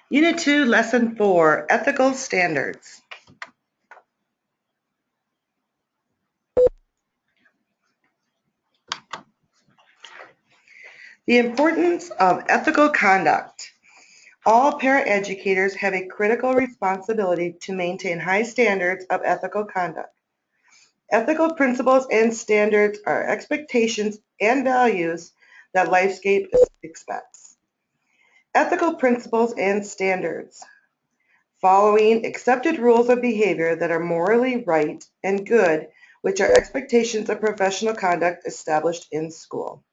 Unit 2, Lesson 4, Ethical Standards. The importance of ethical conduct. All paraeducators have a critical responsibility to maintain high standards of ethical conduct. Ethical principles and standards are expectations and values that LifeScape expects. Ethical principles and standards. Following accepted rules of behavior that are morally right and good, which are expectations of professional conduct established in school.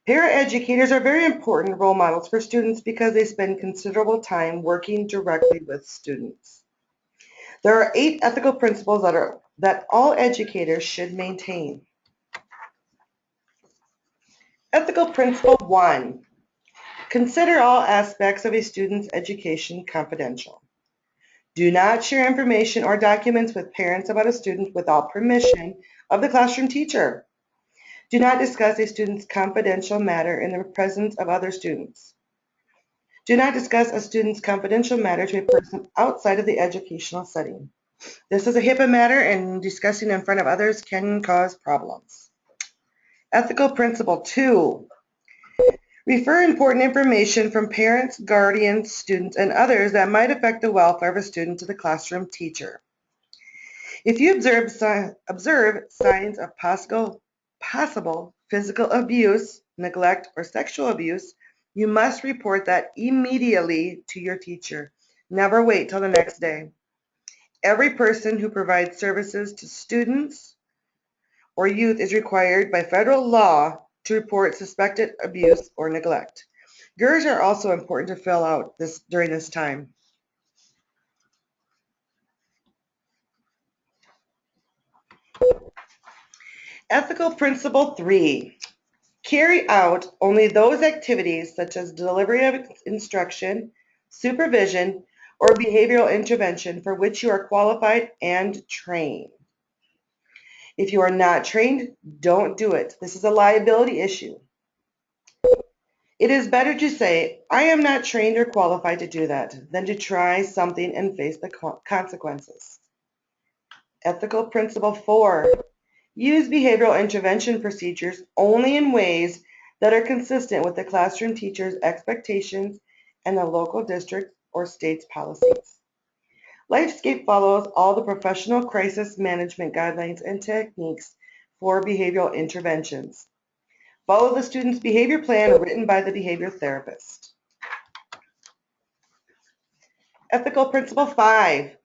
Paraeducators are very important role models for students because they spend considerable time working directly with students. There are 8 ethical principles that all educators should maintain. Ethical Principle 1. Consider all aspects of a student's education confidential. Do not share information or documents with parents about a student without permission of the classroom teacher. Do not discuss a student's confidential matter in the presence of other students. Do not discuss a student's confidential matter to a person outside of the educational setting. This is a HIPAA matter, and discussing in front of others can cause problems. Ethical Principle 2. Refer important information from parents, guardians, students, and others that might affect the welfare of a student to the classroom teacher. If you observe signs of possible physical abuse, neglect, or sexual abuse, you must report that immediately to your teacher. Never wait till the next day. Every person who provides services to students or youth is required by federal law to report suspected abuse or neglect. GERS are also important to fill out during this time. Ethical Principle 3. Carry out only those activities such as delivery of instruction, supervision, or behavioral intervention for which you are qualified and trained. If you are not trained, don't do it. This is a liability issue. It is better to say, I am not trained or qualified to do that, than to try something and face the consequences. Ethical Principle 4. Use behavioral intervention procedures only in ways that are consistent with the classroom teacher's expectations and the local district or state's policies. LifeScape follows all the professional crisis management guidelines and techniques for behavioral interventions. Follow the student's behavior plan written by the behavior therapist. Ethical Principle 5.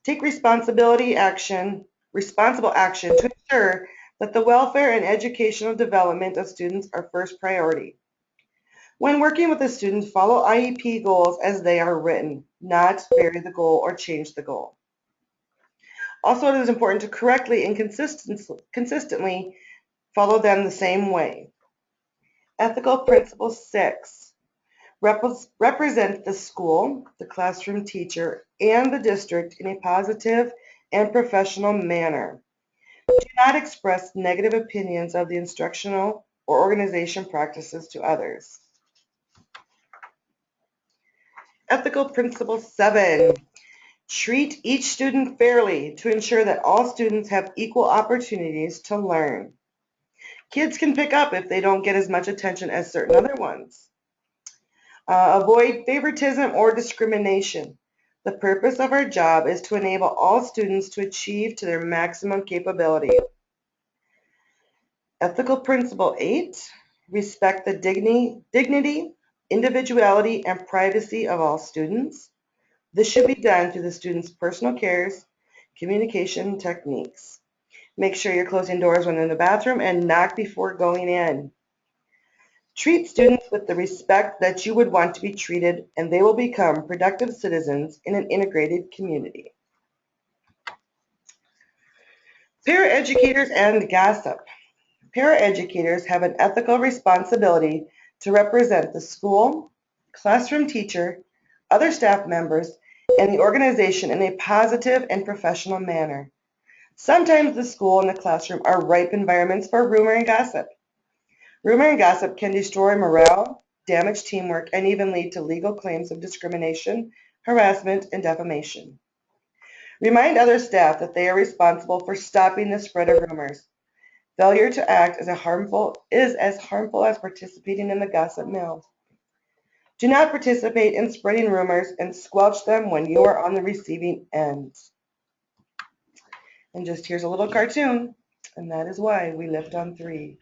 Take responsible action to ensure that the welfare and educational development of students are first priority. When working with a student, follow IEP goals as they are written, not vary the goal or change the goal. Also, it is important to correctly and consistently follow them the same way. Ethical Principle 6. Represent the school, the classroom teacher, and the district in a positive and professional manner. Do not express negative opinions of the instructional or organization practices to others. Ethical Principle 7. Treat each student fairly to ensure that all students have equal opportunities to learn. Kids can pick up if they don't get as much attention as certain other ones. Avoid favoritism or discrimination. The purpose of our job is to enable all students to achieve to their maximum capability. Ethical Principle 8. Respect the dignity, individuality, and privacy of all students. This should be done through the student's personal cares, communication techniques. Make sure you're closing doors when in the bathroom and knock before going in. Treat students with the respect that you would want to be treated, and they will become productive citizens in an integrated community. Paraeducators and gossip. Paraeducators have an ethical responsibility to represent the school, classroom teacher, other staff members, and the organization in a positive and professional manner. Sometimes the school and the classroom are ripe environments for rumor and gossip. Rumor and gossip can destroy morale, damage teamwork, and even lead to legal claims of discrimination, harassment, and defamation. Remind other staff that they are responsible for stopping the spread of rumors. Failure to act is as harmful as participating in the gossip mill. Do not participate in spreading rumors and squelch them when you are on the receiving end. And just here's a little cartoon, and that is why we lift on 3.